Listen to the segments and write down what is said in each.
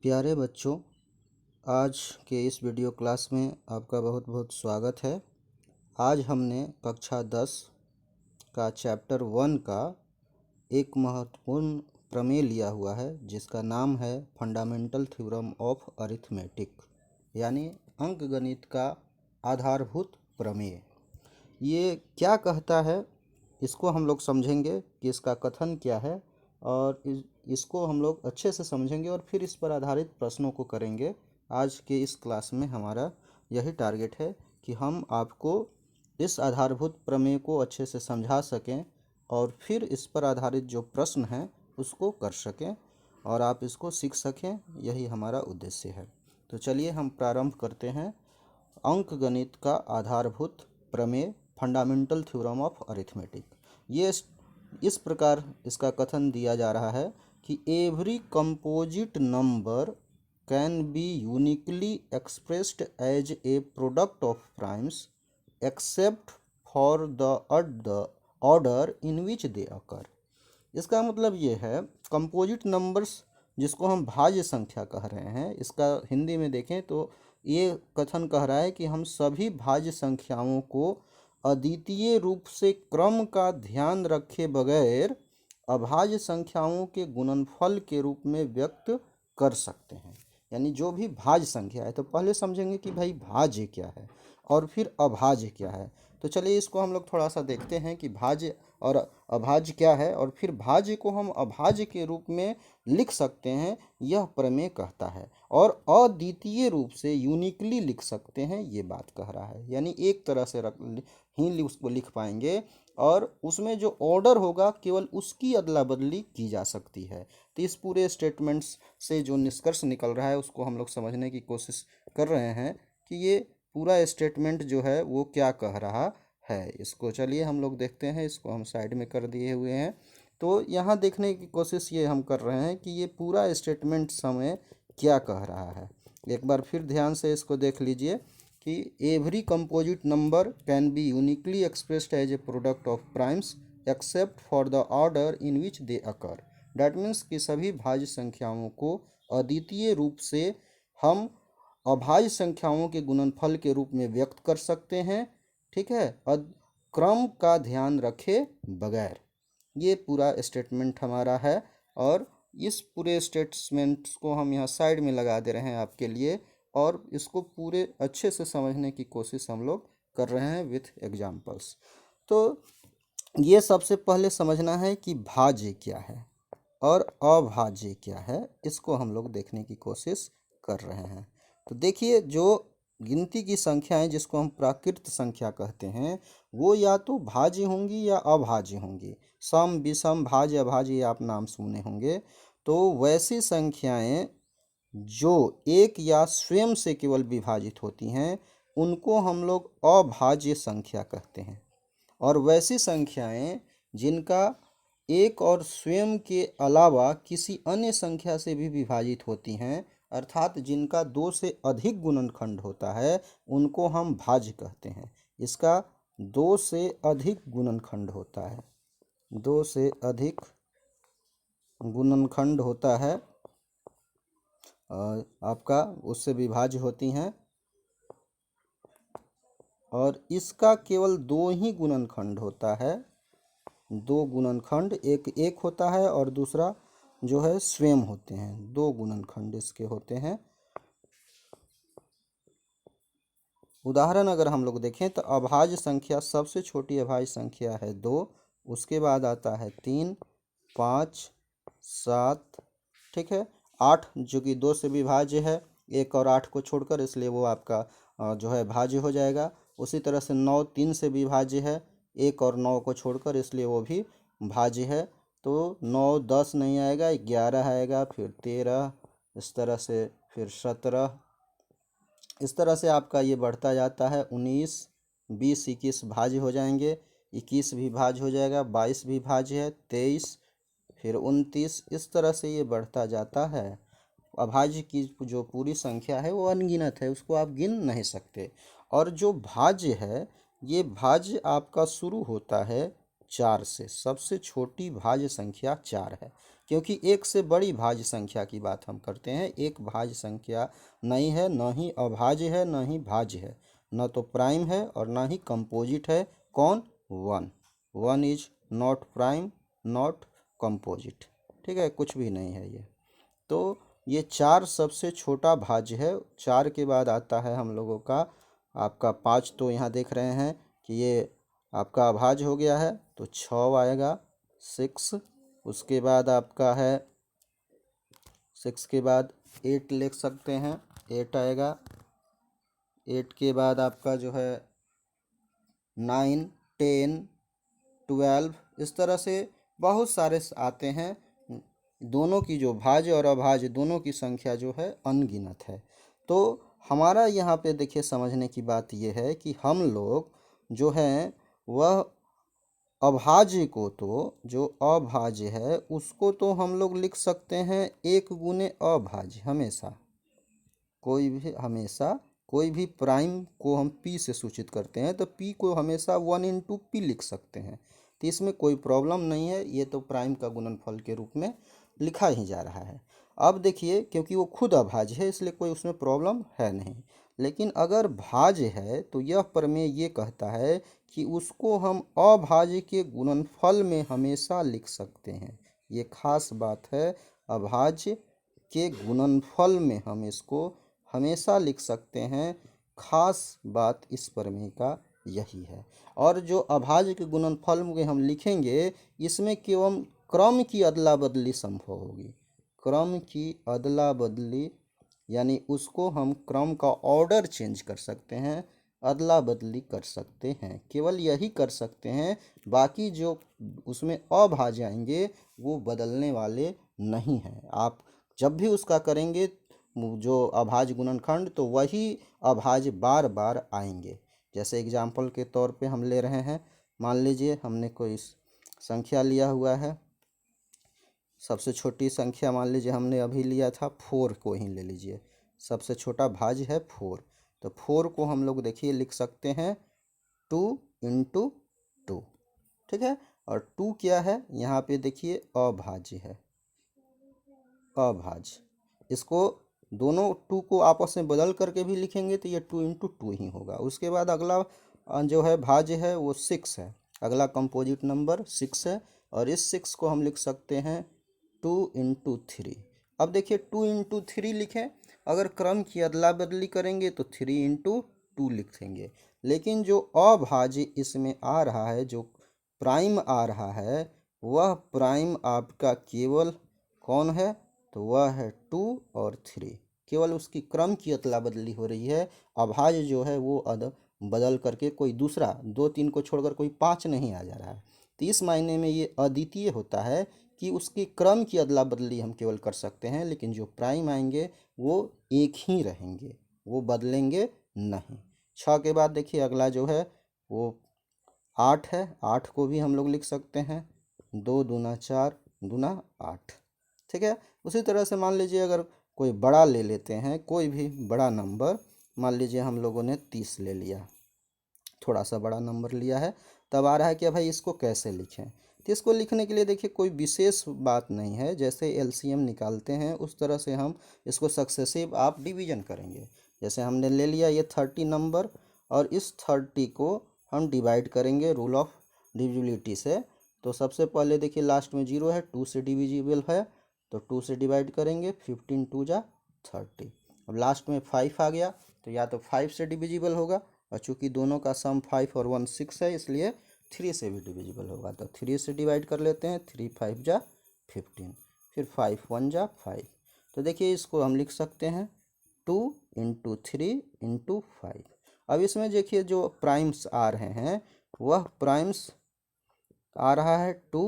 प्यारे बच्चों, आज के इस वीडियो क्लास में आपका बहुत बहुत स्वागत है। आज हमने कक्षा 10 का चैप्टर 1 का एक महत्वपूर्ण प्रमेय लिया हुआ है जिसका नाम है फंडामेंटल थ्योरम ऑफ अरिथमेटिक, यानी अंकगणित का आधारभूत प्रमेय। ये क्या कहता है इसको हम लोग समझेंगे कि इसका कथन क्या है, और इसको हम लोग अच्छे से समझेंगे और फिर इस पर आधारित प्रश्नों को करेंगे। आज के इस क्लास में हमारा यही टारगेट है कि हम आपको इस आधारभूत प्रमेय को अच्छे से समझा सकें और फिर इस पर आधारित जो प्रश्न हैं उसको कर सकें और आप इसको सीख सकें। यही हमारा उद्देश्य है। तो चलिए हम प्रारंभ करते हैं अंकगणित का आधारभूत प्रमेय, फंडामेंटल थ्योरम ऑफ अरिथमेटिक। ये इस प्रकार इसका कथन दिया जा रहा है कि every composite number can be uniquely expressed as a product of primes except for the order in which they occur. इसका मतलब ये है, कंपोजिट नंबर्स जिसको हम भाज्य संख्या कह रहे हैं, इसका हिंदी में देखें तो ये कथन कह रहा है कि हम सभी भाज्य संख्याओं को अद्वितीय रूप से क्रम का ध्यान रखे बगैर अभाज्य संख्याओं के गुणनफल के रूप में व्यक्त कर सकते हैं। यानी जो भी भाज्य संख्या है, तो पहले समझेंगे कि भाई भाज्य क्या है और फिर अभाज्य क्या है। तो चलिए इसको हम लोग थोड़ा सा देखते हैं कि भाज्य और अभाज्य क्या है, और फिर भाज्य को हम अभाज्य के रूप में लिख सकते हैं, यह प्रमेय कहता है। और अद्वितीय रूप से यूनिकली लिख सकते हैं, ये बात कह रहा है। यानी एक तरह से ही उसको लिख पाएंगे और उसमें जो ऑर्डर होगा केवल उसकी अदला बदली की जा सकती है। तो इस पूरे स्टेटमेंट्स से जो निष्कर्ष निकल रहा है उसको हम लोग समझने की कोशिश कर रहे हैं कि ये पूरा स्टेटमेंट जो है वो क्या कह रहा है। इसको चलिए हम लोग देखते हैं। इसको हम साइड में कर दिए हुए हैं। तो यहाँ देखने की कोशिश ये हम कर रहे हैं कि ये पूरा स्टेटमेंट समय क्या कह रहा है। एक बार फिर ध्यान से इसको देख लीजिए कि every composite number can be uniquely expressed as a product of primes except for the order in which they occur. That means कि सभी भाज्य संख्याओं को अद्वितीय रूप से हम अभाज्य संख्याओं के गुणनफल के रूप में व्यक्त कर सकते हैं। ठीक है, क्रम का ध्यान रखे बगैर। ये पूरा स्टेटमेंट हमारा है और इस पूरे स्टेटमेंट्स को हम यहाँ साइड में लगा दे रहे हैं आपके लिए, और इसको पूरे अच्छे से समझने की कोशिश हम लोग कर रहे हैं विथ एग्जाम्पल्स। तो ये सबसे पहले समझना है कि भाज्य क्या है और अभाज्य क्या है, इसको हम लोग देखने की कोशिश कर रहे हैं। तो देखिए, जो गिनती की संख्याएं जिसको हम प्राकृत संख्या कहते हैं, वो या तो भाज्य होंगी या अभाज्य होंगी। सम, विषम, भाज्य, अभाज्य आप नाम सुने होंगे। तो वैसी संख्याएं जो एक या स्वयं से केवल विभाजित होती हैं उनको हम लोग अभाज्य संख्या कहते हैं। और वैसी संख्याएं जिनका एक और स्वयं के अलावा किसी अन्य संख्या से भी विभाजित होती हैं, अर्थात जिनका 2 से अधिक गुणनखंड होता है, उनको हम भाज्य कहते हैं। इसका 2 से अधिक गुणनखंड होता है, 2 से अधिक गुणनखंड होता है, आपका उससे विभाज्य होती हैं, और इसका केवल 2 ही गुणनखंड होता है। 2 गुणनखंड, एक होता है और दूसरा जो है स्वयं होते हैं। 2 गुणनखंड इसके होते हैं। उदाहरण अगर हम लोग देखें तो अभाज्य संख्या, सबसे छोटी अभाज्य संख्या है 2, उसके बाद आता है 3, 5, 7, ठीक है, 8 जो कि 2 से विभाज्य है, 1 और 8 को छोड़कर, इसलिए वो आपका जो है भाज्य हो जाएगा। उसी तरह से 9 3 से विभाज्य है, 1 और 9 को छोड़कर, इसलिए वो भी भाज्य है। तो 9 10 नहीं आएगा, 11 आएगा, फिर 13, इस तरह से फिर 17, इस तरह से आपका ये बढ़ता जाता है। 19, 20, 21 भाज्य हो जाएंगे, 21 भी भाज्य हो जाएगा, 22 भी भाज्य है, 23, फिर 29, इस तरह से ये बढ़ता जाता है। अभाज्य की जो पूरी संख्या है वो अनगिनत है, उसको आप गिन नहीं सकते। और जो भाज्य है, ये भाज्य आपका शुरू होता है 4 से। सबसे छोटी भाज्य संख्या 4 है। क्योंकि एक से बड़ी भाज्य संख्या की बात हम करते हैं। एक भाज्य संख्या नहीं है, न ही अभाज्य है, न ही भाज्य है, न तो प्राइम है और न ही कंपोजिट है। कौन? One. One is not prime, not composite. ठीक है, कुछ भी नहीं है ये। तो ये 4 सबसे छोटा भाज्य है। 4 के बाद आता है हम लोगों का आपका 5। तो यहाँ देख रहे हैं कि ये आपका अभाज्य हो गया है, तो 6 आएगा, 6। उसके बाद आपका है 6 के बाद 8 लिख सकते हैं, 8 आएगा। 8 के बाद आपका जो है 9, 10, 12, इस तरह से बहुत सारे आते हैं। दोनों की जो भाज्य और अभाज्य दोनों की संख्या जो है अनगिनत है। तो हमारा यहाँ पे देखिए समझने की बात यह है कि हम लोग जो हैं वह अभाज्य को, तो जो अभाज्य है उसको तो हम लोग लिख सकते हैं 1 गुने अभाज्य। हमेशा कोई भी प्राइम को हम p से सूचित करते हैं तो p को हमेशा 1 इंटू पी लिख सकते हैं। तो इसमें कोई प्रॉब्लम नहीं है, ये तो प्राइम का गुणनफल के रूप में लिखा ही जा रहा है। अब देखिए, क्योंकि वो खुद अभाज्य है इसलिए कोई उसमें प्रॉब्लम है नहीं। लेकिन अगर भाज्य है तो यह प्रमेय ये कहता है कि उसको हम अभाज्य के गुणनफल में हमेशा लिख सकते हैं। ये खास बात है, अभाज्य के गुणनफल में हम इसको हमेशा लिख सकते हैं। खास बात इस प्रमेय का यही है। और जो अभाज्य के गुणनफल में हम लिखेंगे, इसमें केवल क्रम की अदला बदली संभव होगी। क्रम की अदला बदली यानी उसको हम क्रम का ऑर्डर चेंज कर सकते हैं, अदला बदली कर सकते हैं, केवल यही कर सकते हैं। बाकी जो उसमें अभाज्य आएंगे वो बदलने वाले नहीं हैं। आप जब भी उसका करेंगे जो अभाज्य गुणनखंड, तो वही अभाज्य बार बार आएंगे। जैसे एग्जाम्पल के तौर पे हम ले रहे हैं, मान लीजिए हमने कोई संख्या लिया हुआ है, सबसे छोटी संख्या मान लीजिए हमने अभी लिया था 4 को ही ले लीजिए। सबसे छोटा भाज्य है 4, तो 4 को हम लोग देखिए लिख सकते हैं 2 इंटू 2। ठीक है, और 2 क्या है यहाँ पे देखिए अभाज्य है, अभाज्य। इसको दोनों 2 को आपस में बदल करके भी लिखेंगे तो ये 2 इंटू 2 ही होगा। उसके बाद अगला जो है भाज्य है वो 6 है, अगला कंपोजिट नंबर 6 है, और इस 6 को हम लिख सकते हैं 2 इंटू 3। अब देखिए 2 इंटू 3 लिखें, अगर क्रम की अदला बदली करेंगे तो 3 इंटू 2 लिखेंगे। लेकिन जो अभाज्य इसमें आ रहा है, जो प्राइम आ रहा है, वह प्राइम आपका केवल कौन है? तो वह है 2 और 3। केवल उसकी क्रम की अदला बदली हो रही है। अभाज्य जो है वो बदल करके कोई दूसरा 2 3 को छोड़कर कोई 5 नहीं आ जा रहा है। तो इस मायने में ये अद्वितीय होता है कि उसकी क्रम की अदला बदली हम केवल कर सकते हैं, लेकिन जो प्राइम आएंगे वो एक ही रहेंगे, वो बदलेंगे नहीं। 6 के बाद देखिए अगला जो है वो 8 है। 8 को भी हम लोग लिख सकते हैं 2 दूना 4 दूना 8। ठीक है, उसी तरह से मान लीजिए अगर कोई बड़ा ले लेते हैं, कोई भी बड़ा नंबर, मान लीजिए हम लोगों ने 30 ले लिया, थोड़ा सा बड़ा नंबर लिया है। तब आ रहा है कि भाई इसको कैसे लिखें। तो इसको लिखने के लिए देखिए कोई विशेष बात नहीं है, जैसे एलसीएम निकालते हैं उस तरह से हम इसको सक्सेसिव आप डिवीजन करेंगे। जैसे हमने ले लिया ये 30 नंबर, और इस 30 को हम डिवाइड करेंगे रूल ऑफ डिविजिबिलिटी से। तो सबसे पहले देखिए लास्ट में 0 है, 2 से डिविजिबल है, तो 2 से डिवाइड करेंगे, 15 2 जा 30। अब लास्ट में 5 आ गया, तो या तो 5 से डिविजिबल होगा, और चूंकि दोनों का सम 5 और 1 6 है, इसलिए 3 से भी डिविजिबल होगा। तो 3 से डिवाइड कर लेते हैं, 3 5 जा 15, फिर 5 1 जा 5। तो देखिए इसको हम लिख सकते हैं 2 इंटू 3 इंटू 5। अब इसमें देखिए जो प्राइम्स आ रहे हैं, वह प्राइम्स आ रहा है 2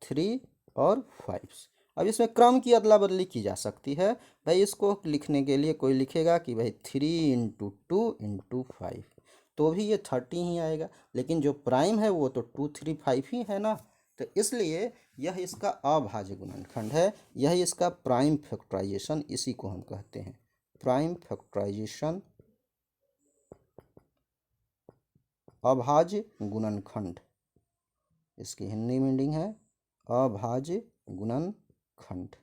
3 और 5। अब इसमें क्रम की अदला बदली की जा सकती है। भाई इसको लिखने के लिए कोई लिखेगा कि भाई 3 इंटू 2 इंटू 5, तो भी ये 30 ही आएगा। लेकिन जो प्राइम है वो तो 2 3 5 ही है ना, तो इसलिए यह इसका अभाज्य गुणनखंड है, यह इसका प्राइम फैक्टराइजेशन, इसी को हम कहते हैं प्राइम फैक्टराइजेशन, अभाज्य गुणनखंड। इसकी हिंदी मीनिंग है अभाज्य गुणनखंड। खंड।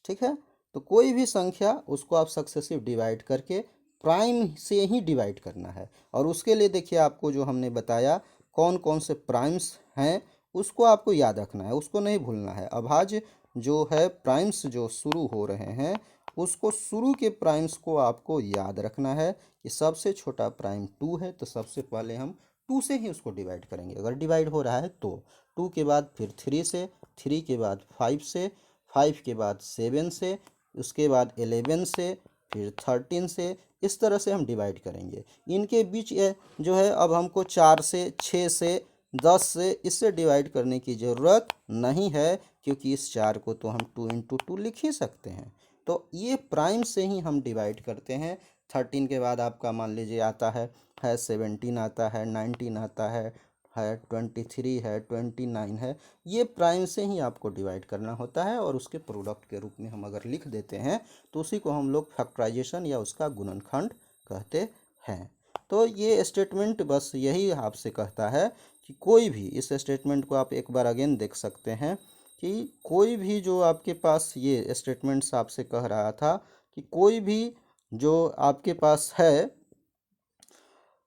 ठीक है, तो कोई भी संख्या उसको आप सक्सेसिव डिवाइड करके प्राइम से ही डिवाइड करना है। और उसके लिए देखिए आपको जो हमने बताया कौन कौन से प्राइम्स हैं उसको आपको याद रखना है, उसको नहीं भूलना है। अभाज्य जो है प्राइम्स जो शुरू हो रहे हैं उसको शुरू के प्राइम्स को आपको याद रखना है कि सबसे छोटा प्राइम 2 है तो सबसे पहले हम 2 से ही उसको डिवाइड करेंगे अगर डिवाइड हो रहा है तो। 2 के बाद फिर 3 से, 3 के बाद 5 से, 5 के बाद 7 से, उसके बाद 11 से, फिर 13 से, इस तरह से हम डिवाइड करेंगे। इनके बीच जो है अब हमको 4 से, 6 से, 10 से इससे डिवाइड करने की ज़रूरत नहीं है क्योंकि इस 4 को तो हम 2 इंटू 2 लिख ही सकते हैं। तो ये प्राइम से ही हम डिवाइड करते हैं। 13 के बाद आपका मान लीजिए आता है 17 आता है, 19 आता है 23 है, 29 है। ये प्राइम से ही आपको डिवाइड करना होता है और उसके प्रोडक्ट के रूप में हम अगर लिख देते हैं तो उसी को हम लोग फैक्टराइजेशन या उसका गुणनखंड कहते हैं। तो ये स्टेटमेंट बस यही आपसे कहता है कि कोई भी, इस स्टेटमेंट को आप एक बार अगेन देख सकते हैं कि कोई भी जो आपके पास ये स्टेटमेंट्स आपसे कह रहा था कि कोई भी जो आपके पास है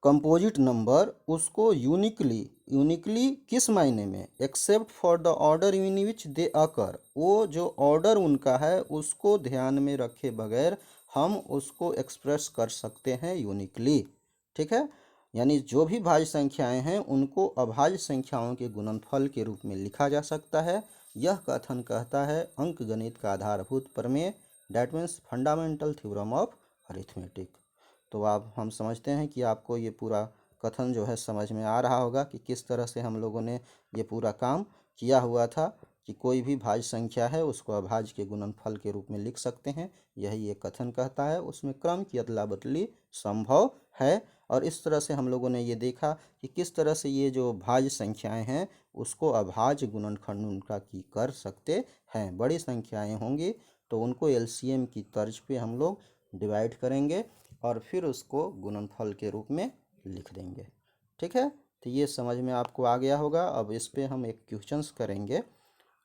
कंपोजिट नंबर उसको यूनिकली किस मायने में, except for the order in which they occur, वो जो ऑर्डर उनका है उसको ध्यान में रखे बगैर हम उसको एक्सप्रेस कर सकते हैं यूनिकली। ठीक है, यानी जो भी भाज्य संख्याएं हैं उनको अभाज्य संख्याओं के गुणनफल के रूप में लिखा जा सकता है। यह कथन कहता है अंकगणित का आधारभूत प्रमेय, that means fundamental theorem of arithmetic. तो आप हम समझते हैं कि आपको ये पूरा कथन जो है समझ में आ रहा होगा कि किस तरह से हम लोगों ने ये पूरा काम किया हुआ था कि कोई भी भाज्य संख्या है उसको अभाज्य के गुणनफल के रूप में लिख सकते हैं। यही ये कथन कहता है, उसमें क्रम की अदला बदली संभव है। और इस तरह से हम लोगों ने ये देखा कि किस तरह से ये जो भाज्य संख्याएं हैं उसको अभाज्य गुणनखंड उनका की कर सकते हैं। बड़ी संख्याएं होंगी तो उनको एलसीएम की तर्ज पे हम लोग डिवाइड करेंगे और फिर उसको गुणनफल के रूप में लिख देंगे। ठीक है, तो ये समझ में आपको आ गया होगा। अब इस पे हम एक क्वेश्चंस करेंगे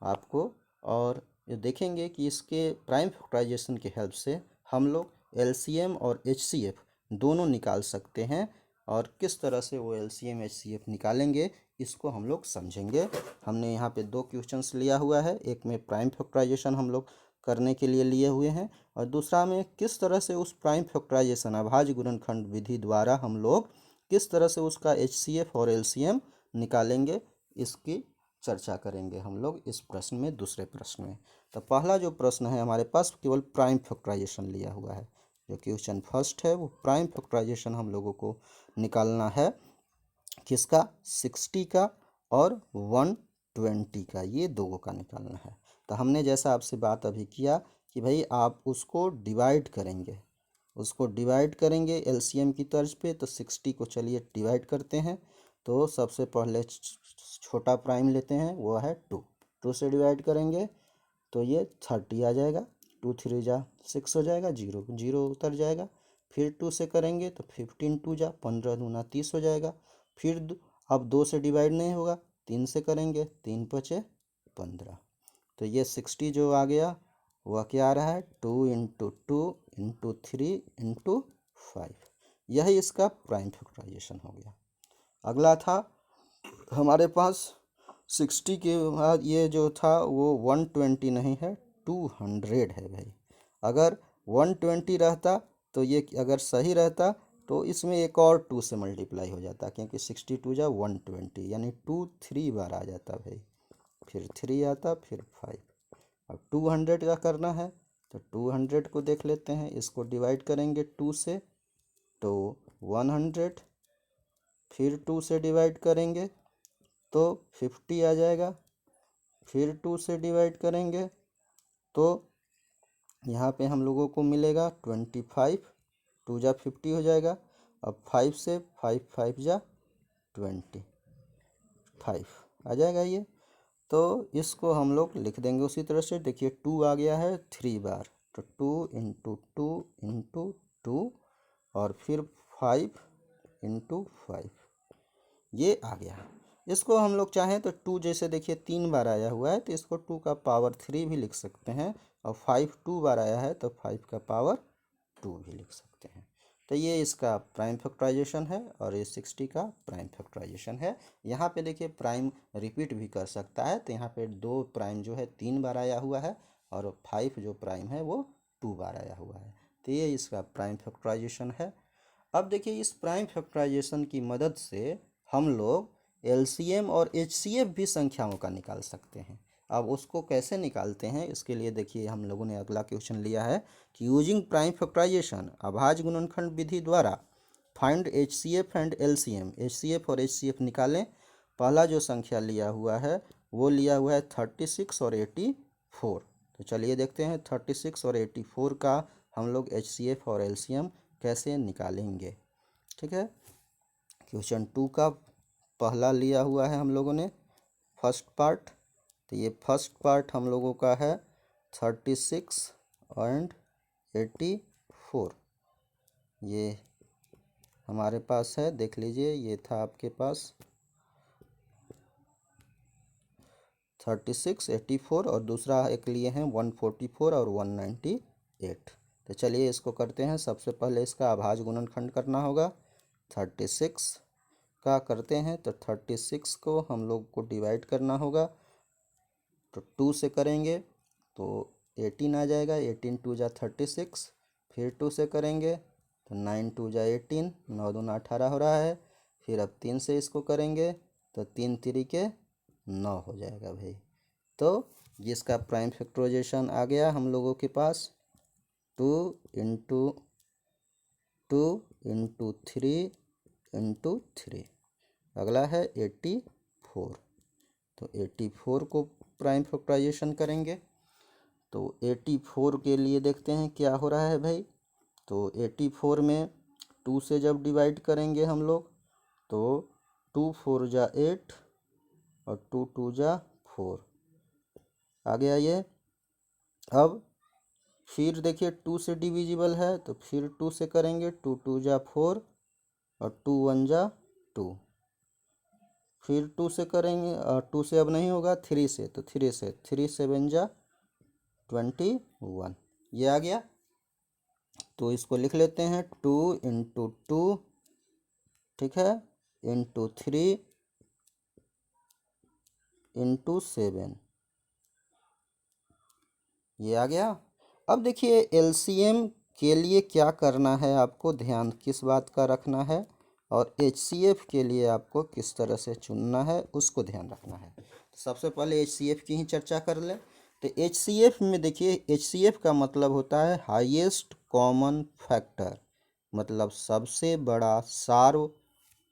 आपको और ये देखेंगे कि इसके प्राइम फैक्टराइजेशन की हेल्प से हम लोग एलसीएम और एचसीएफ दोनों निकाल सकते हैं और किस तरह से वो एलसीएम एचसीएफ निकालेंगे इसको हम लोग समझेंगे। हमने यहाँ पे दो क्वेश्चंस लिया हुआ है, एक में प्राइम फैक्टराइजेशन हम लोग करने के लिए लिए हुए हैं और दूसरा में किस तरह से उस प्राइम फैक्टराइजेशन अभाज्य गुणनखंड विधि द्वारा हम लोग किस तरह से उसका एचसीएफ और एलसीएम निकालेंगे इसकी चर्चा करेंगे हम लोग इस प्रश्न में, दूसरे प्रश्न में। तो पहला जो प्रश्न है हमारे पास केवल प्राइम फैक्टराइजेशन लिया हुआ है। जो क्वेश्चन फर्स्ट है वो प्राइम फैक्टराइजेशन हम लोगों को निकालना है किसका, 60 का और 120 का, ये दो का निकालना है। तो हमने जैसा आपसे बात अभी किया कि भाई आप उसको डिवाइड करेंगे, उसको डिवाइड करेंगे एलसीएम की तर्ज पे। तो 60 को चलिए डिवाइड करते हैं। तो सबसे पहले छोटा प्राइम लेते हैं वो है 2, 2 से डिवाइड करेंगे तो ये 30 आ जाएगा, 2 3 जा 6 हो जाएगा, 0 0 उतर जाएगा। फिर 2 से करेंगे तो 15 2 जा 15 दूना 30 हो जाएगा। फिर अब 2 से डिवाइड नहीं होगा, 3 से करेंगे, 3 पचे 15। तो ये 60 जो आ गया वह क्या आ रहा है, 2 इंटू 2 इंटू 3 इंटू 5। यही इसका प्राइम फैक्टराइजेशन हो गया। अगला था हमारे पास 60 के बाद ये जो था वो 120 नहीं है, 200 है भाई। अगर 120 रहता तो ये अगर सही रहता तो इसमें एक और 2 से मल्टीप्लाई हो जाता क्योंकि 62 जा 120 यानी 2 3 बार आ जाता भाई, फिर 3 आता, फिर 5। अब 200 का करना है तो 200 को देख लेते हैं, इसको डिवाइड करेंगे 2 से तो 100, फिर 2 से डिवाइड करेंगे तो 50 आ जाएगा, फिर 2 से डिवाइड करेंगे तो यहाँ पे हम लोगों को मिलेगा 25, 2 जा 50 हो जाएगा। अब 5 से 5 5 जा 25 आ जाएगा ये। तो इसको हम लोग लिख देंगे उसी तरह से। देखिए 2 आ गया है 3 बार तो 2 इंटू 2 इंटू 2 और फिर 5 इंटू 5 ये आ गया। इसको हम लोग चाहें तो 2, जैसे देखिए 3 बार आया हुआ है तो इसको 2 का पावर 3 भी लिख सकते हैं, और 5 2 बार आया है तो 5 का पावर 2 भी लिख सकते हैं। तो ये इसका प्राइम फैक्टराइजेशन है और ये 60 का प्राइम फैक्टराइजेशन है। यहाँ पे देखिए प्राइम रिपीट भी कर सकता है, तो यहाँ पे 2 प्राइम जो है 3 बार आया हुआ है और 5 जो प्राइम है वो 2 बार आया हुआ है। तो ये इसका प्राइम फैक्टराइजेशन है। अब देखिए इस प्राइम फैक्टराइजेशन की मदद से हम लोग एलसीएम और एचसीएफ भी संख्याओं का निकाल सकते हैं। अब उसको कैसे निकालते हैं, इसके लिए देखिए हम लोगों ने अगला क्वेश्चन लिया है कि यूजिंग प्राइम फैक्टराइजेशन अभाज्य गुणनखंड विधि द्वारा find HCF and LCM. HCF और एचसीएफ निकालें। पहला जो संख्या लिया हुआ है वो लिया हुआ है 36 और 84। तो चलिए देखते हैं 36 और 84 का हम लोग एचसीएफ और एलसीएम कैसे निकालेंगे। ठीक है, क्वेश्चन 2 का पहला लिया हुआ है हम लोगों ने फर्स्ट पार्ट। तो ये फर्स्ट पार्ट हम लोगों का है 36 एंड 84। ये हमारे पास है, देख लीजिए, ये था आपके पास 36 84 और दूसरा एक लिए हैं 144 और 198। तो चलिए इसको करते हैं। सबसे पहले इसका अभाज्य गुणनखंड करना होगा। 36 का करते हैं तो 36 को हम लोग को डिवाइड करना होगा, तो 2 से करेंगे तो 18 आ जाएगा। 18 2 जा 36, फिर 2 से करेंगे तो 9 2 जा 18, 9 दूना 18 हो रहा है। फिर अब 3 से इसको करेंगे तो 3 3 के 9 हो जाएगा भाई। तो जिसका प्राइम फैक्टराइजेशन आ गया हम लोगों के पास 2 इंटू 2 इंटू 3 इंटू 3। अगला है 84। तो 84 को प्राइम फैक्टराइजेशन करेंगे तो 84 के लिए देखते हैं क्या हो रहा है भाई। तो 84 में 2 से जब डिवाइड करेंगे हम लोग तो 2 4 जा 8 और 2 2 जा 4 आ गया ये। अब फिर देखिए 2 से डिविजिबल है तो फिर 2 से करेंगे, 2 2 जा 4 और 2 1 जा 2। फिर 2 से करेंगे और 2 से अब नहीं होगा, 3 से, तो 3 से 3 7 जा 21। ये आ गया। तो इसको लिख लेते हैं 2 इंटू 2, ठीक है, इंटू 3 इंटू 7। ये आ गया। अब देखिए एलसीएम के लिए क्या करना है, आपको ध्यान किस बात का रखना है, और एचसीएफ के लिए आपको किस तरह से चुनना है उसको ध्यान रखना है। तो सबसे पहले एचसीएफ की ही चर्चा कर लें। तो एचसीएफ में देखिए एचसीएफ का मतलब होता है हाईएस्ट कॉमन फैक्टर, मतलब सबसे बड़ा सार्व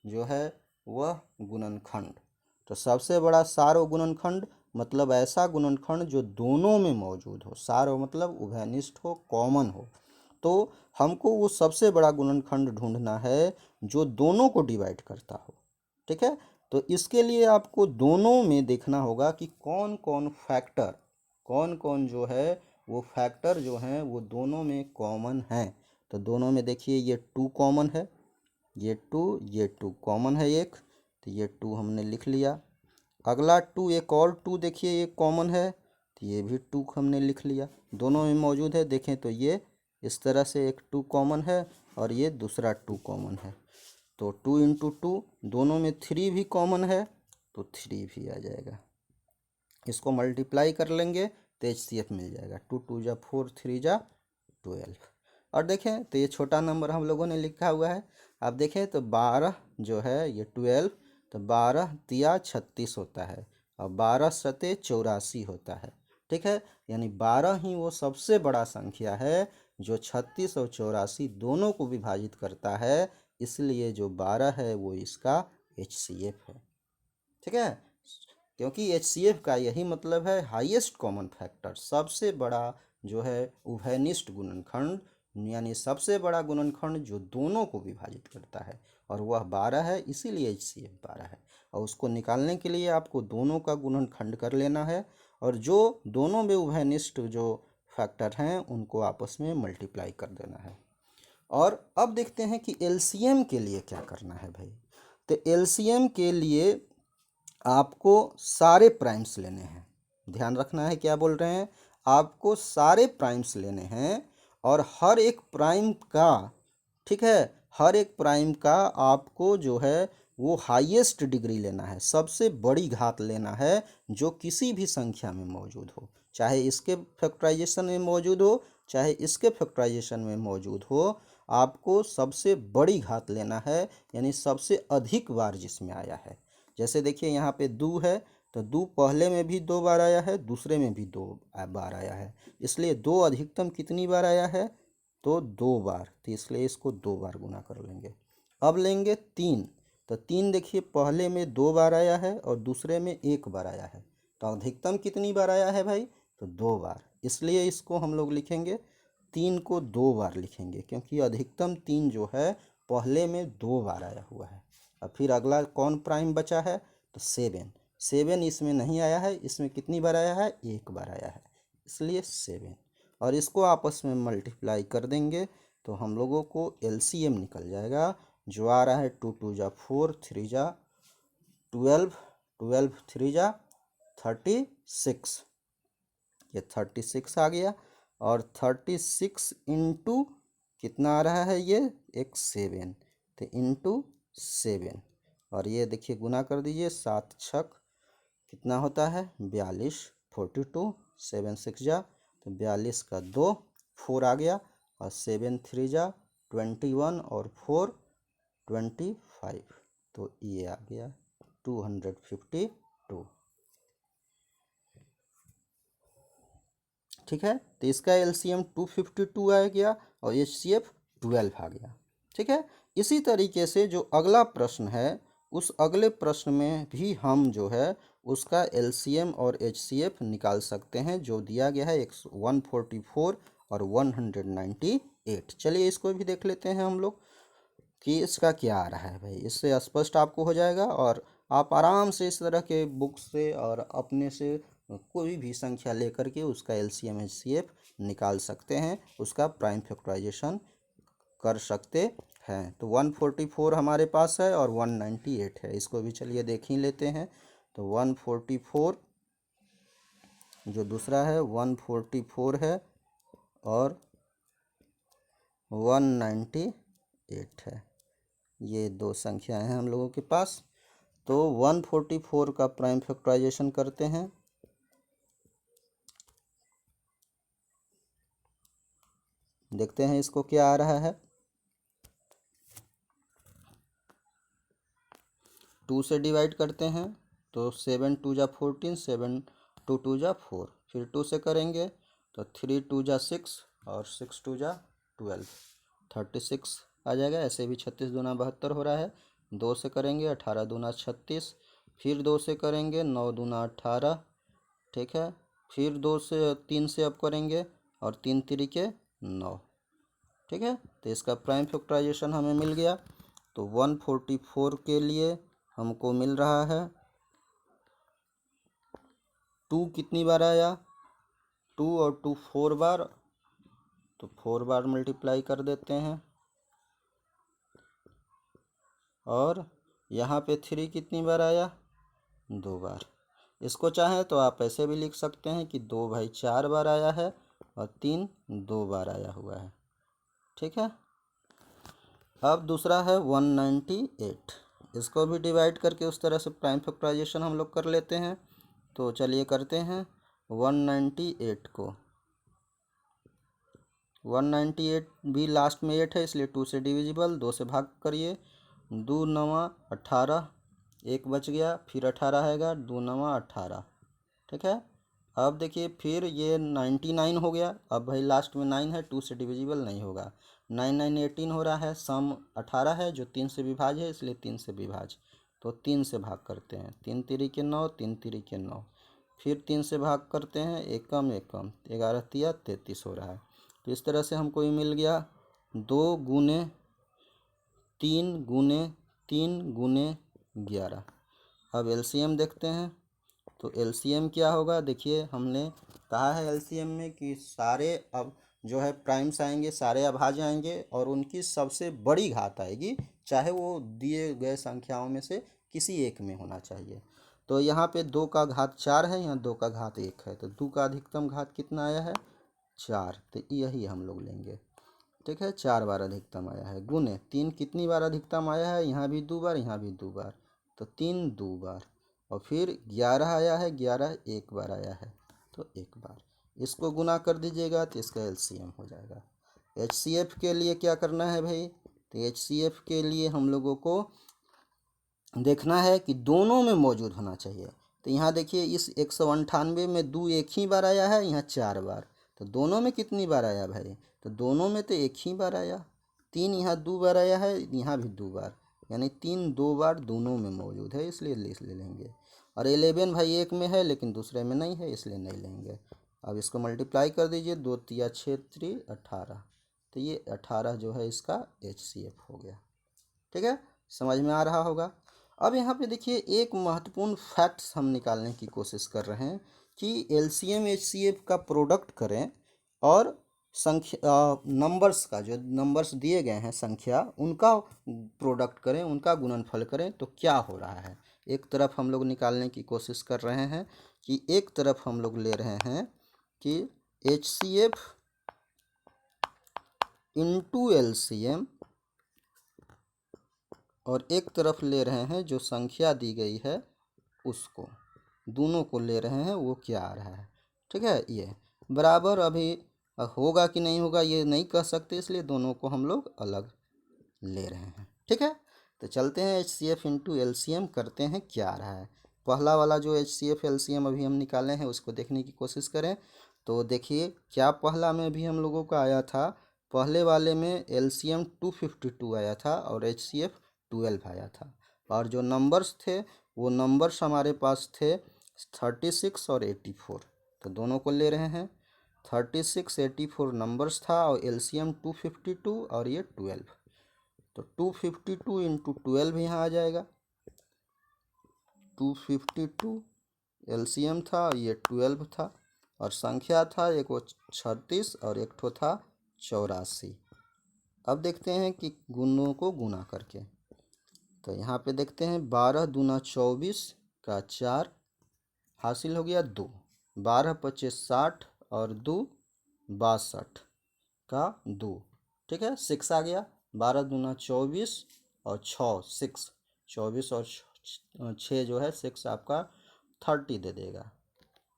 जो है वह गुणनखंड। तो सबसे बड़ा सार्व गुणनखंड मतलब ऐसा गुणनखंड जो दोनों में मौजूद हो। सार्व मतलब उभयनिष्ठ हो, कॉमन हो। तो हमको वो सबसे बड़ा गुणनखंड ढूंढना है जो दोनों को डिवाइड करता हो। ठीक है, तो इसके लिए आपको दोनों में देखना होगा कि कौन कौन फैक्टर, कौन कौन जो है वो फैक्टर जो हैं वो दोनों में कॉमन हैं। तो दोनों में देखिए ये 2 कॉमन है, ये 2 कॉमन है एक, तो ये 2 हमने लिख लिया। अगला 2, एक और 2 देखिए ये कॉमन है, तो ये भी 2 हमने लिख लिया। दोनों में मौजूद है, देखें तो ये इस तरह से एक 2 कॉमन है और ये दूसरा 2 कॉमन है। तो 2 इंटू 2, दोनों में 3 भी कॉमन है तो 3 भी आ जाएगा। इसको मल्टीप्लाई कर लेंगे तो एचसीएफ मिल जाएगा। 2 2 जा 4, 3 जा 12। और देखें तो ये छोटा नंबर हम लोगों ने लिखा हुआ है। आप देखें तो 12 जो है ये 12, तो 12 तिया 36 होता है और 12 सते 84 होता है। ठीक है, यानी 12 ही वो सबसे बड़ा संख्या है जो 36 और 84 दोनों को विभाजित करता है। इसलिए जो 12 है वो इसका एचसीएफ है। ठीक है, क्योंकि एचसीएफ का यही मतलब है हाईएस्ट कॉमन फैक्टर, सबसे बड़ा जो है उभयनिष्ठ गुणनखंड, यानी सबसे बड़ा गुणनखंड जो दोनों को विभाजित करता है, और वह 12 है, इसीलिए एचसीएफ 12 है। और उसको निकालने के लिए आपको दोनों का गुणनखंड कर लेना है और जो दोनों में उभयनिष्ठ जो फैक्टर हैं उनको आपस में मल्टीप्लाई कर देना है। और अब देखते हैं कि एलसीएम के लिए क्या करना है भाई। तो एलसीएम के लिए आपको सारे प्राइम्स लेने हैं। ध्यान रखना है, क्या बोल रहे हैं, आपको सारे प्राइम्स लेने हैं और हर एक प्राइम का, ठीक है, हर एक प्राइम का आपको जो है वो हाईएस्ट डिग्री लेना है, सबसे बड़ी घात लेना है जो किसी भी संख्या में मौजूद हो, चाहे इसके फैक्टराइजेशन में मौजूद हो चाहे इसके फैक्टराइजेशन में मौजूद हो। आपको सबसे बड़ी घात लेना है, यानी सबसे अधिक बार जिसमें आया है। जैसे देखिए यहाँ पे दो है, तो दो पहले में भी 2 बार आया है, दूसरे में भी 2 बार आया है, इसलिए 2 अधिकतम कितनी बार आया है, तो 2 बार, तो इसलिए इसको 2 बार गुना कर लेंगे। अब लेंगे 3, तो 3 देखिए पहले में 2 बार आया है और दूसरे में 1 बार आया है, तो अधिकतम कितनी बार आया है भाई, तो 2 बार, इसलिए इसको हम लोग लिखेंगे 3 को 2 बार लिखेंगे, क्योंकि अधिकतम 3 जो है पहले में 2 बार आया हुआ है। अब फिर अगला कौन प्राइम बचा है, तो 7, 7 इसमें नहीं आया है, इसमें कितनी बार आया है, 1 बार आया है, इसलिए 7, और इसको आपस में मल्टीप्लाई कर देंगे तो हम लोगों को एलसीएम निकल जाएगा, जो आ रहा है 2 2 जा 4, 3 जा 12, 12 3 जा 36, ये 36 आ गया, और 36 इंटू कितना आ रहा है, ये एक 7, तो इंटू 7, और ये देखिए गुना कर दीजिए, 7 छक कितना होता है 42, 42, 7 6 जा तो 42 का 2, 4 आ गया, और 7 3 जा 21 और 4 25, तो ये आ गया 252। ठीक है, तो इसका एलसीएम 252 आ गया और एचसीएफ 12 आ गया। ठीक है, इसी तरीके से जो अगला प्रश्न है उस अगले प्रश्न में भी हम जो है उसका एलसीएम और एचसीएफ निकाल सकते हैं, जो दिया गया है 144 और 198। चलिए इसको भी देख लेते हैं हम लोग कि इसका क्या आ रहा है भाई, इससे स्पष्ट आपको हो जाएगा और आप आराम से इस तरह के बुक से और अपने से कोई भी संख्या लेकर के उसका एलसीएम एचसीएफ निकाल सकते हैं, उसका प्राइम फैक्टराइजेशन कर सकते हैं। तो 144 हमारे पास है और 198 है, इसको भी चलिए देख ही लेते हैं। तो 144 जो दूसरा है 144 है और 198 है, ये दो संख्याएं हैं हम लोगों के पास। तो 144 का प्राइम फैक्टराइजेशन करते हैं, देखते हैं इसको क्या आ रहा है। 2 से डिवाइड करते हैं तो 7 2 जा 14, 7 2 2 जा 4, फिर 2 से करेंगे तो 3 2 जा 6 और 6 2 जा 12, 36 आ जाएगा। ऐसे भी 36 दूना 72 हो रहा है। 2 से करेंगे 18 दूना 36, फिर 2 से करेंगे 9 दूना 18, ठीक है, फिर 3 से अब करेंगे और 3 तिरिके 9, ठीक है। तो इसका प्राइम फैक्टराइजेशन हमें मिल गया। तो 144 के लिए हमको मिल रहा है 2 कितनी बार आया, 2 और 2 4 बार, तो 4 बार मल्टीप्लाई कर देते हैं, और यहाँ पे 3 कितनी बार आया, 2 बार। इसको चाहें तो आप ऐसे भी लिख सकते हैं कि 2 भाई 4 बार आया है और 3 2 बार आया हुआ है, ठीक है। अब दूसरा है 198, इसको भी डिवाइड करके उस तरह से प्राइम फैक्टराइजेशन हम लोग कर लेते हैं। तो चलिए करते हैं 198 को, 198 भी लास्ट में 8 है इसलिए 2 से डिविजिबल, 2 से भाग करिए, 2 9 18, एक बच गया, फिर 18 आएगा, 2 9 18, ठीक है। अब देखिए फिर ये 99 हो गया, अब भाई लास्ट में 9 है, 2 से डिविजिबल नहीं होगा, 9 9 18 हो रहा है, सम 18 है जो 3 से विभाज्य है इसलिए 3 से विभाज्य, तो 3 से भाग करते हैं, 3 तिरिके 9, 3 तिरिके 9, फिर 3 से भाग करते हैं, एकम एकम 11 तिया 33 हो रहा है। तो इस तरह से हमको ये मिल गया 2 गुने 3 गुने 3 गुने 11। अब एलसीएम देखते हैं, तो एलसीएम क्या होगा, देखिए हमने कहा है एलसीएम में कि सारे अब जो है प्राइम्स आएंगे, सारे अभाज्य आएंगे और उनकी सबसे बड़ी घात आएगी, चाहे वो दिए गए संख्याओं में से किसी एक में होना चाहिए। तो यहाँ पे 2 का घात 4 है, यहाँ 2 का घात 1 है, तो 2 का अधिकतम घात कितना आया है 4, तो यही हम लोग लेंगे। ठीक है, 4 बार अधिकतम आया है, गुने 3 कितनी बार अधिकतम आया है, यहाँ भी 2 बार, यहाँ भी 2 बार, तो 3 2 बार, और फिर 11 आया है, 11 एक बार आया है, तो एक बार। इसको गुना कर दीजिएगा तो इसका एलसीएम हो जाएगा। एचसीएफ के लिए क्या करना है भाई, तो एचसीएफ के लिए हम लोगों को देखना है कि दोनों में मौजूद होना चाहिए। तो यहाँ देखिए इस 198 में 2 एक ही बार आया है, यहाँ 4 बार, तो दोनों में कितनी बार आया भाई, तो दोनों में तो एक ही बार आया। 3 यहाँ 2 बार आया है, यहाँ भी 2 बार, यानी 3 2 बार दोनों में मौजूद है, इसलिए ले लेंगे। और 11 भाई एक में है लेकिन दूसरे में नहीं है, इसलिए नहीं लेंगे। अब इसको मल्टीप्लाई कर दीजिए, 2 तिया 6 3 18, तो ये 18 जो है इसका एचसीएफ हो गया। ठीक है, समझ में आ रहा होगा। अब यहाँ पे देखिए एक महत्वपूर्ण फैक्ट्स हम निकालने की कोशिश कर रहे हैं कि एलसीएम एचसीएफ का प्रोडक्ट करें और संख्या नंबर्स का, जो नंबर्स दिए गए हैं संख्या, उनका प्रोडक्ट करें, उनका गुणनफल करें, तो क्या हो रहा है। एक तरफ हम लोग निकालने की कोशिश कर रहे हैं कि एक तरफ हम लोग ले रहे हैं कि एचसीएफ इंटू एलसीएम, और एक तरफ ले रहे हैं जो संख्या दी गई है उसको, दोनों को ले रहे हैं, वो क्या आ रहा है। ठीक है, ये बराबर अभी होगा कि नहीं होगा ये नहीं कह सकते, इसलिए दोनों को हम लोग अलग ले रहे हैं। ठीक है, तो चलते हैं H C F into L C M करते हैं क्या आ रहा है। पहला वाला जो H C F L C M अभी हम निकाले हैं उसको देखने की कोशिश करें। तो देखिए क्या पहला में भी हम लोगों का आया था, पहले वाले में एल सी एम 252 आया था और एच सी एफ 12 आया था, और जो नंबर्स थे वो नंबर्स हमारे पास थे 36 और 84, तो दोनों को ले रहे हैं। 36 84 नंबर्स था और एलसीएम 252 और ये 12, तो 252 इंटू 12 यहाँ आ जाएगा। 252 एलसीएम था, ये 12 था, और संख्या था एक वो 36 और एक ठो था 84। अब देखते हैं कि गुणों को गुना करके, तो यहाँ पे देखते हैं 12 दूना 24 का 4 हासिल हो गया 2, 12 25 60 और 2 62 का 2। ठीक है, 6 आ गया, 12 दूना 24 और 6 6, 24 और 6 जो है 6 आपका 30 दे देगा,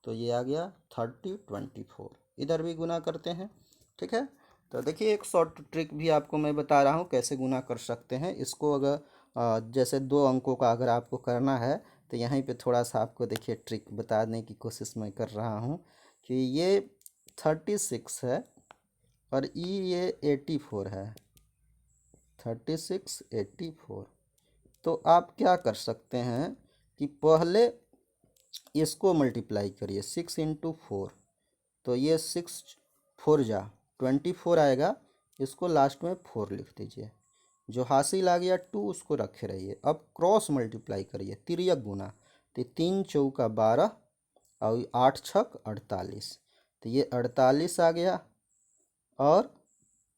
तो ये आ गया 30 24। इधर भी गुना करते हैं। ठीक है, तो देखिए एक शॉर्ट ट्रिक भी आपको मैं बता रहा हूँ कैसे गुना कर सकते हैं इसको। अगर जैसे 2 अंकों का अगर आपको करना है तो यहीं पे थोड़ा सा आपको देखिए ट्रिक बताने की कोशिश मैं कर रहा हूँ कि ये 36 है और ये 84 है, 36 84। तो आप क्या कर सकते हैं कि पहले इसको मल्टीप्लाई करिए 6 इंटू 4, तो ये 6 4 जा 24 आएगा, इसको लास्ट में 4 लिख दीजिए। जो हासिल आ गया 2 उसको रखे रहिए। अब क्रॉस मल्टीप्लाई करिए, तिर्यक गुना, तो 3 चौका 12 और 8 छक 48, तो ये 48 आ गया और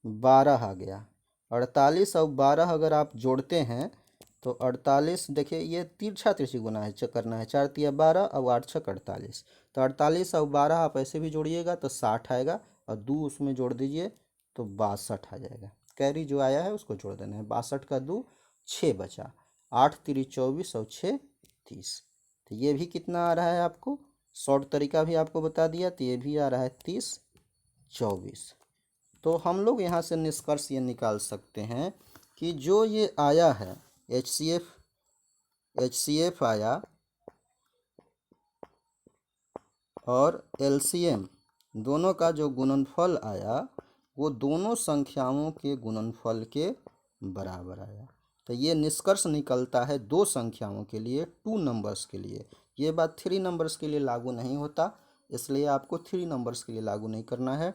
12 आ गया। 48 और 12 अगर आप जोड़ते हैं तो 48, देखिए ये तिरछा तिरछी गुना है, करना है, 4 तिया 12 और 8 छक 48, तो 48 और 12 आप ऐसे भी जोड़िएगा तो 60 आएगा, और 2 उसमें जोड़ दीजिए तो 62 आ जाएगा। कैरी जो आया है उसको जोड़ देना है, 62 का 2 6 बचा, 8 तिरी 24 और 6 30, तो ये भी कितना आ रहा है आपको, शॉर्ट तरीका भी आपको बता दिया, तो ये भी आ रहा है 30 24। तो हम लोग यहाँ से निष्कर्ष ये निकाल सकते हैं कि जो ये आया है एच सी एफ आया और एल सी एम, दोनों का जो गुणनफल आया वो दोनों संख्याओं के गुणनफल के बराबर आया। तो ये निष्कर्ष निकलता है 2 संख्याओं के लिए, 2 नंबर्स के लिए। ये बात 3 नंबर्स के लिए लागू नहीं होता, इसलिए आपको 3 नंबर्स के लिए लागू नहीं करना है।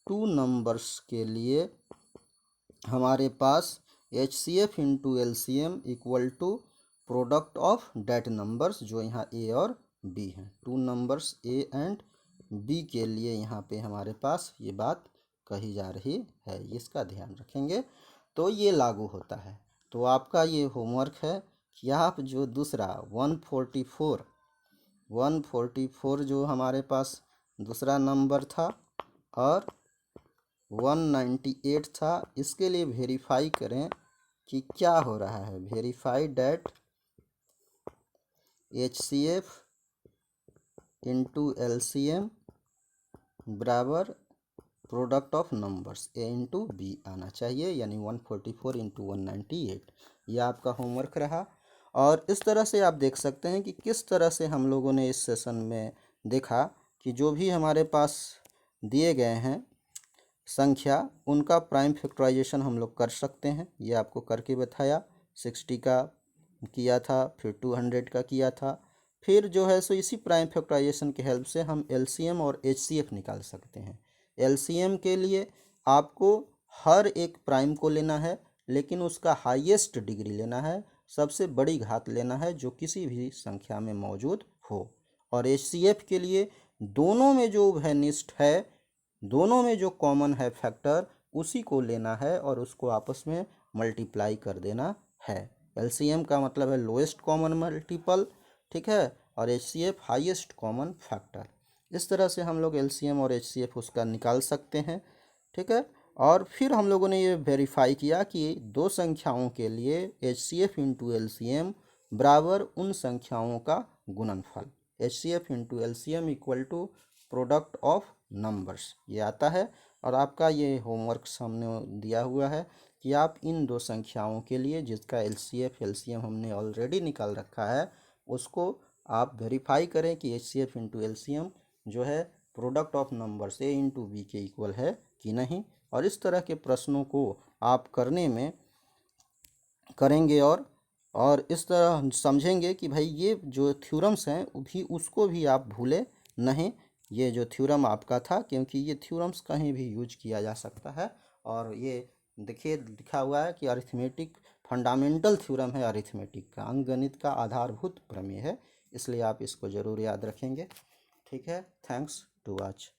2 नंबर्स के लिए हमारे पास H C F into L C M equal to product of that numbers, जो यहाँ ए और बी हैं। 2 नंबर्स ए एंड बी के लिए यहाँ पे हमारे पास ये बात कही जा रही है, इसका ध्यान रखेंगे तो ये लागू होता है। तो आपका ये होमवर्क है कि आप जो दूसरा 144 144 जो हमारे पास दूसरा नंबर था और 198 था। इसके लिए वेरीफाई करें कि क्या हो रहा है। Verify that HCF into LCM बराबर product of numbers A into B आना चाहिए, यानी 144 इंटू 198। यह आपका होमवर्क रहा। और इस तरह से आप देख सकते हैं कि किस तरह से हम लोगों ने इस सेशन में देखा कि जो भी हमारे पास दिए गए हैं संख्या, उनका प्राइम फैक्टराइजेशन हम लोग कर सकते हैं। ये आपको करके बताया। 60 का किया था, फिर 200 का किया था, फिर जो है सो इसी प्राइम फैक्टराइजेशन की हेल्प से हम LCM और HCF निकाल सकते हैं। LCM के लिए आपको हर एक प्राइम को लेना है, लेकिन उसका हाईएस्ट डिग्री लेना है, सबसे बड़ी घात लेना है जो किसी भी संख्या में मौजूद हो। और HCF के लिए दोनों में जो उभयनिष्ठ है, दोनों में जो कॉमन है फैक्टर, उसी को लेना है और उसको आपस में मल्टीप्लाई कर देना है। LCM का मतलब है लोएस्ट कॉमन मल्टीपल, ठीक है, और HCF हाईएस्ट कॉमन फैक्टर। इस तरह से हम लोग LCM और HCF उसका निकाल सकते हैं, ठीक है। और फिर हम लोगों ने ये वेरीफाई किया कि दो संख्याओं के लिए HCF इंटू LCM बराबर उन संख्याओं का गुणनफल। HCF into LCM equal to product of numbers, ये आता है। और आपका ये होमवर्क सामने दिया हुआ है कि आप इन दो संख्याओं के लिए जिसका LCF LCM हमने ऑलरेडी निकाल रखा है, उसको आप वेरीफाई करें कि HCF इंटू LCM जो है product of numbers A into B के इक्वल है कि नहीं। और इस तरह के प्रश्नों को आप करने में करेंगे और इस तरह समझेंगे कि भाई ये जो थ्योरम्स हैं भी, उसको भी आप भूले नहीं। ये जो थ्योरम आपका था, क्योंकि ये थ्योरम्स कहीं भी यूज किया जा सकता है। और ये देखिए लिखा हुआ है कि अरिथमेटिक फंडामेंटल थ्योरम है, अरिथमेटिक का अंकगणित का आधारभूत प्रमेय है, इसलिए आप इसको ज़रूर याद रखेंगे। ठीक है, थैंक्स टू वॉच।